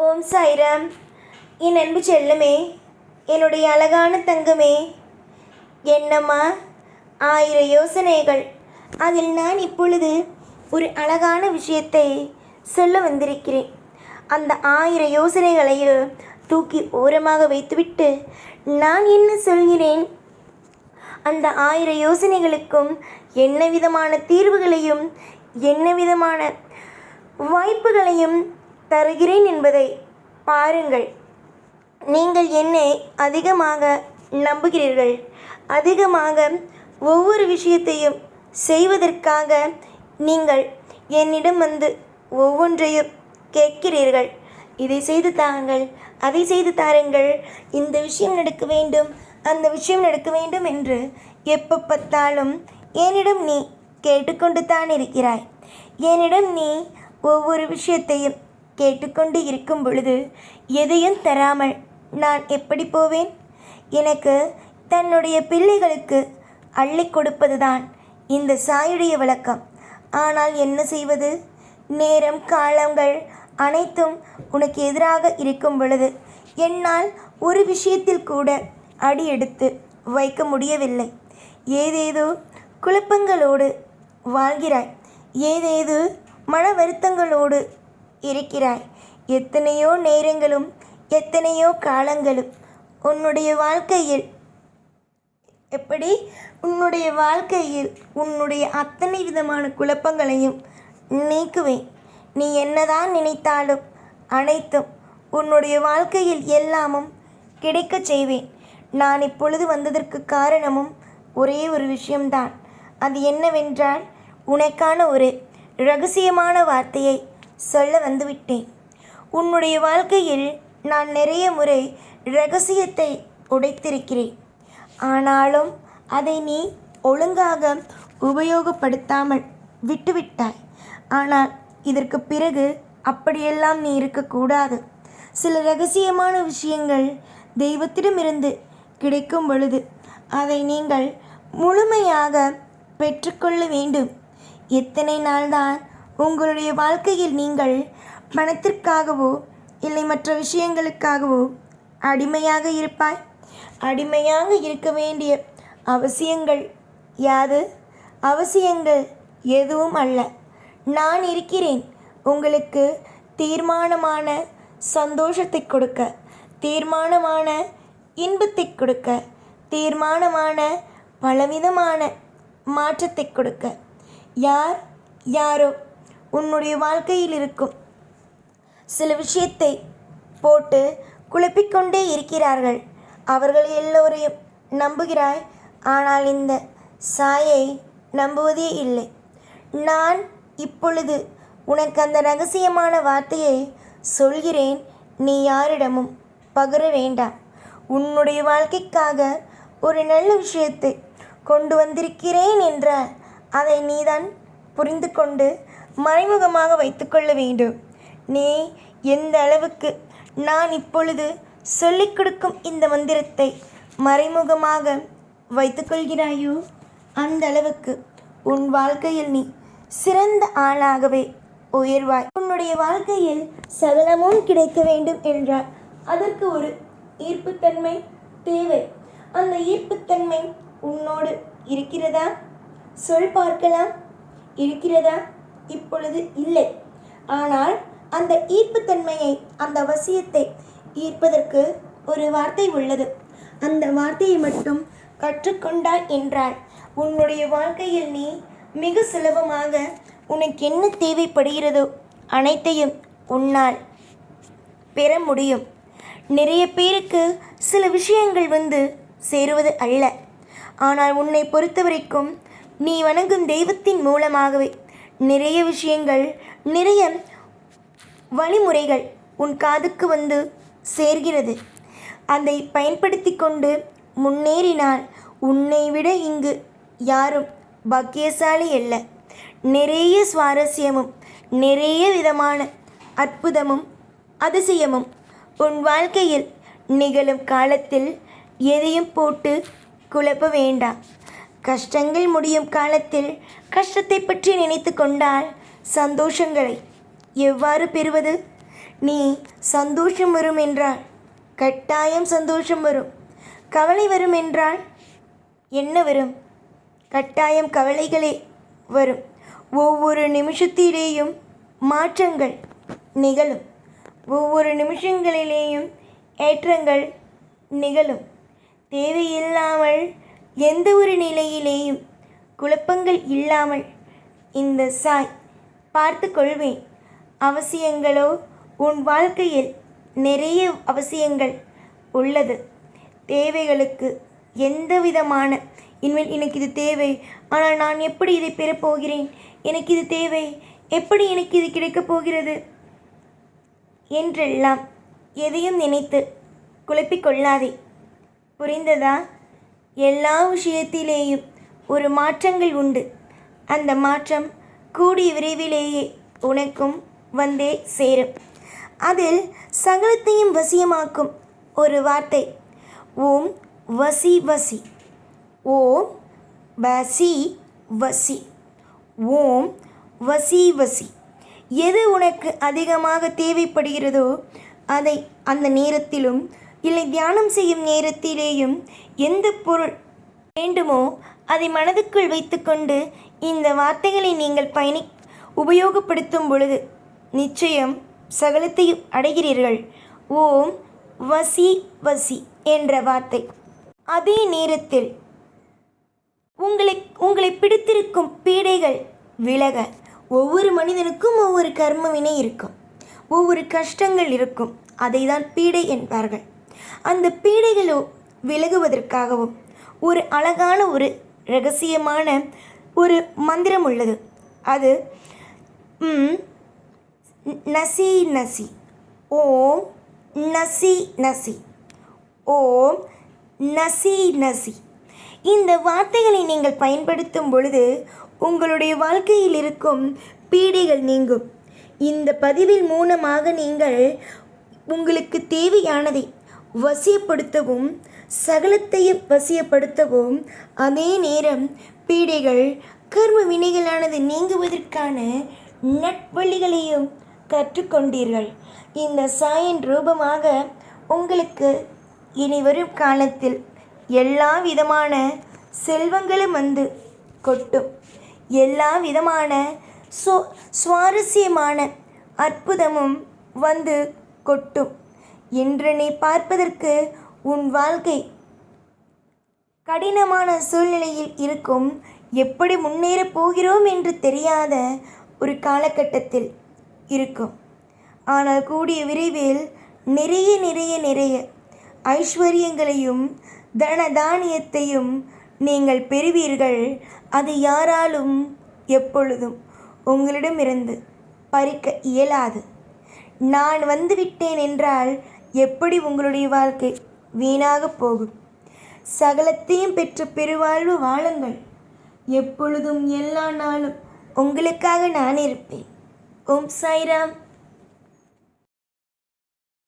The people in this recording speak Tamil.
ஓம் சாய்ராம். என் அன்பு செல்லமே, என்னுடைய அழகான தங்கமே, என்னம்மா 1000 யோசனைகள். அதில் நான் இப்பொழுது ஒரு அழகான விஷயத்தை சொல்ல வந்திருக்கிறேன். அந்த 1000 யோசனைகளையும் தூக்கி ஓரமாக வைத்துவிட்டு நான் என்ன சொல்கிறேன், அந்த 1000 யோசனைகளுக்கும் என்ன விதமான தீர்வுகளையும் என்ன விதமான வாய்ப்புகளையும் தருகிறேன் என்பதை பாருங்கள். நீங்கள் என்னை அதிகமாக நம்புகிறீர்கள். அதிகமாக ஒவ்வொரு விஷயத்தையும் செய்வதற்காக நீங்கள் என்னிடம் வந்து ஒவ்வொன்றையும் கேட்கிறீர்கள். இதை செய்து தாருங்கள், அதை செய்து தாருங்கள், இந்த விஷயம் நடக்க வேண்டும், அந்த விஷயம் நடக்க வேண்டும் என்று எப்போ பார்த்தாலும் என்னிடம் நீ கேட்டுக்கொண்டு தான் இருக்கிறாய். என்னிடம் நீ ஒவ்வொரு விஷயத்தையும் கேட்டுக்கொண்டு இருக்கும் பொழுது எதையும் தராமல் நான் எப்படி போவேன்? எனக்கு தன்னுடைய பிள்ளைகளுக்கு அள்ளி கொடுப்பது தான் இந்த சாயுடைய வழக்கம். ஆனால் என்ன செய்வது? நேரம் காலங்கள் அனைத்தும் உனக்கு எதிராக இருக்கும் பொழுது என்னால் ஒரு விஷயத்தில் கூட அடி எடுத்து வைக்க முடியவில்லை. ஏதேதோ குழப்பங்களோடு வாழ்கிறாய், ஏதேதோ மன வருத்தங்களோடு இருக்கிறாய். எத்தனையோ நேரங்களும் எத்தனையோ காலங்களும் உன்னுடைய வாழ்க்கையில் உன்னுடைய வாழ்க்கையில் உன்னுடைய அத்தனை விதமான குழப்பங்களையும் நீக்குவேன். நீ என்னதான் நினைத்தாலும் அனைத்தும் உன்னுடைய வாழ்க்கையில் எல்லாமும் கிடைக்கச் செய்வேன். நான் இப்பொழுது வந்ததற்கு காரணமும் ஒரே ஒரு விஷயம்தான். அது என்னவென்றால், உனக்கான ஒரு இரகசியமான வார்த்தையை சொல்ல வந்துவிட்டேன். உன்னுடைய வாழ்க்கையில் நான் நிறைய முறை இரகசியத்தை உடைத்திருக்கிறேன். ஆனாலும் அதை நீ ஒழுங்காக உபயோகப்படுத்தாமல் விட்டுவிட்டாய். ஆனால் இதற்கு பிறகு அப்படியெல்லாம் நீ இருக்கக்கூடாது. சில இரகசியமான விஷயங்கள் தெய்வத்திடமிருந்து கிடைக்கும் பொழுது அதை நீங்கள் முழுமையாக பெற்றுக்கொள்ள வேண்டும். எத்தனை நாள்தான் உங்களுடைய வாழ்க்கையில் நீங்கள் பணத்திற்காகவோ இல்லை மற்ற விஷயங்களுக்காகவோ அடிமையாக இருப்பாய்? அடிமையாக இருக்க வேண்டிய அவசியங்கள் யாது? அவசியங்கள் எதுவும் அல்ல. நான் இருக்கிறேன் உங்களுக்கு தீர்மானமான சந்தோஷத்தை கொடுக்க, தீர்மானமான இன்பத்தை கொடுக்க, தீர்மானமான பலவிதமான மாற்றத்தை கொடுக்க. யாரோ உன்னுடைய வாழ்க்கையில் இருக்கும் சில விஷயத்தை போட்டு குழப்பிக்கொண்டே இருக்கிறார்கள். அவர்கள் எல்லோரையும் நம்புகிறாய். ஆனால் இந்த சாயை நம்புவதே இல்லை. நான் இப்பொழுது உனக்கு அந்த ரகசியமான வார்த்தையை சொல்கிறேன். நீ யாரிடமும் பகிர வேண்டாம். உன்னுடைய வாழ்க்கைக்காக ஒரு நல்ல விஷயத்தை கொண்டு வந்திருக்கிறேன் என்றால் அதை நீதான் புரிந்து கொண்டு மறைமுகமாக வைத்துக்கொள்ள வேண்டும். நீ எந்த அளவுக்கு நான் இப்பொழுது சொல்லிக் கொடுக்கும் இந்த மந்திரத்தை மறைமுகமாக வைத்துக்கொள்கிறாயோ அந்த அளவுக்கு உன் வாழ்க்கையில் நீ சிறந்த ஆளாகவே உயர்வாய். உன்னுடைய வாழ்க்கையில் சகலமும் கிடைக்க வேண்டும் என்றால் அதற்கு ஒரு ஈர்ப்புத்தன்மை தேவை. அந்த ஈர்ப்புத்தன்மை உன்னோடு இருக்கிறதா? சொல் பார்க்கலாம். இருக்கிறதா? இப்பொழுது இல்லை. ஆனால் அந்த ஈர்ப்புத்தன்மையை, அந்த அவசியத்தை ஈர்ப்பதற்கு ஒரு வார்த்தை உள்ளது. அந்த வார்த்தையை மட்டும் கற்றுக்கொண்டாய் என்றால் உன்னுடைய வாழ்க்கையில் நீ மிக சுலபமாக உனக்கு என்ன தேவைப்படுகிறதோ அனைத்தையும் உன்னால் பெற முடியும். நிறைய பேருக்கு சில விஷயங்கள் வந்து சேருவது அல்ல. ஆனால் உன்னை பொறுத்தவரைக்கும் நீ வணங்கும் தெய்வத்தின் மூலமாகவே நிறைய விஷயங்கள், நிறைய வழிமுறைகள் உன் காதுக்கு வந்து சேர்கிறது. அதை பயன்படுத்தி கொண்டு முன்னேறினால் உன்னை விட இங்கு யாரும் பாக்கியசாலி அல்ல. நிறைய சுவாரஸ்யமும் நிறைய விதமான அற்புதமும் அதிசயமும் உன் வாழ்க்கையில் நிகழும் காலத்தில் எதையும் போட்டு குழப்ப வேண்டாம். கஷ்டங்கள் முடியும் காலத்தில் கஷ்டத்தை பற்றி நினைத்து கொண்டால் சந்தோஷங்களை எவ்வாறு பெறுவது? நீ சந்தோஷம் வரும் என்றால் கட்டாயம் சந்தோஷம் வரும். கவலை வரும் என்றால் என்ன வரும்? கட்டாயம் கவலைகளே வரும். ஒவ்வொரு நிமிஷத்திலேயும் மாற்றங்கள் நிகழும். ஒவ்வொரு நிமிஷங்களிலேயும் ஏற்றங்கள் நிகழும். தேவையில்லாமல் எந்த ஒரு நிலையிலேயும் குழப்பங்கள் இல்லாமல் இந்த சாய் பார்த்து கொள்வேன். அவசியங்களோ உன் வாழ்க்கையில் நிறைய அவசியங்கள் உள்ளது. தேவைகளுக்கு எந்த விதமான எனக்கு இது தேவை, ஆனால் நான் எப்படி இதை பெறப்போகிறேன், எனக்கு இது தேவை, எப்படி எனக்கு இது கிடைக்கப் போகிறது என்றெல்லாம் எதையும் நினைத்து குழப்பிக்கொள்ளாதே. புரிந்ததா? எல்லா விஷயத்திலேயும் ஒரு மாற்றங்கள் உண்டு. அந்த மாற்றம் கூடிய விரைவிலேயே உனக்கும் வந்தே சேரும். அதில் சகலத்தையும் வசியமாக்கும் ஒரு வார்த்தை ஓம் வசி வசி. ஓம் வசி வசி. ஓம் வசி வசி. எது உனக்கு அதிகமாக தேவைப்படுகிறதோ அதை அந்த நேரத்திலும் இல்லை தியானம் செய்யும் நேரத்திலேயும் எந்த பொருள் வேண்டுமோ அதை மனதுக்குள் வைத்துக்கொண்டு இந்த வார்த்தைகளை நீங்கள் உபயோகப்படுத்தும் பொழுது நிச்சயம் சகலத்தையும் அடைகிறீர்கள். ஓம் வசி வசி என்ற வார்த்தை. அதே நேரத்தில் உங்களை பிடித்திருக்கும் பீடைகள் விலக. ஒவ்வொரு மனிதனுக்கும் ஒவ்வொரு கர்ம வினை இருக்கும், ஒவ்வொரு கஷ்டங்கள் இருக்கும். அதை தான் பீடை என்பார்கள். அந்த பீடைகளோ விலகுவதற்காகவும் ஒரு அழகான ஒரு இரகசியமான ஒரு மந்திரம் உள்ளது. அது நசி நசி. ஓம் நசி நசி. ஓம் நசி நசி. இந்த வார்த்தைகளை நீங்கள் பயன்படுத்தும் பொழுது உங்களுடைய வாழ்க்கையில் இருக்கும் பீடைகள் நீங்கும். இந்த பதிவில் மூலமாக நீங்கள் உங்களுக்கு தேவையானதை வசியப்படுத்தவும் சகலத்தையும் வசியப்படுத்தவும் அதே நேரம் பீடைகள் கர்ம வினைகளானது நீங்குவதற்கான நட்வழிகளையும் கற்றுக்கொண்டீர்கள். இந்த சாயின் ரூபமாக உங்களுக்கு இனி வரும் காலத்தில் எல்லா விதமான செல்வங்களும் வந்து கொட்டும். எல்லா விதமான சுவாரஸ்யமான அற்புதமும் வந்து கொட்டும். இன்று நீ பார்ப்பதற்கு உன் வாழ்க்கை கடினமான சூழ்நிலையில் இருக்கும். எப்படி முன்னேறப் போகிறோம் என்று தெரியாத ஒரு காலகட்டத்தில் இருக்கும். ஆனால் கூடிய விரைவில் நிறைய நிறைய நிறைய ஐஸ்வர்யங்களையும் தனதானியத்தையும் நீங்கள் பெறுவீர்கள். அது யாராலும் எப்பொழுதும் உங்களிடமிருந்து பறிக்க இயலாது. நான் வந்துவிட்டேன் என்றால் எப்படி உங்களுடைய வாழ்க்கை வீணாக போகும்? சகலத்தையும் பெற்ற பெருவாழ்வு வாழுங்கள். எப்பொழுதும் எல்லா நாளும் உங்களுக்காக நான் இருப்பேன். ஓம் சாய்ராம்.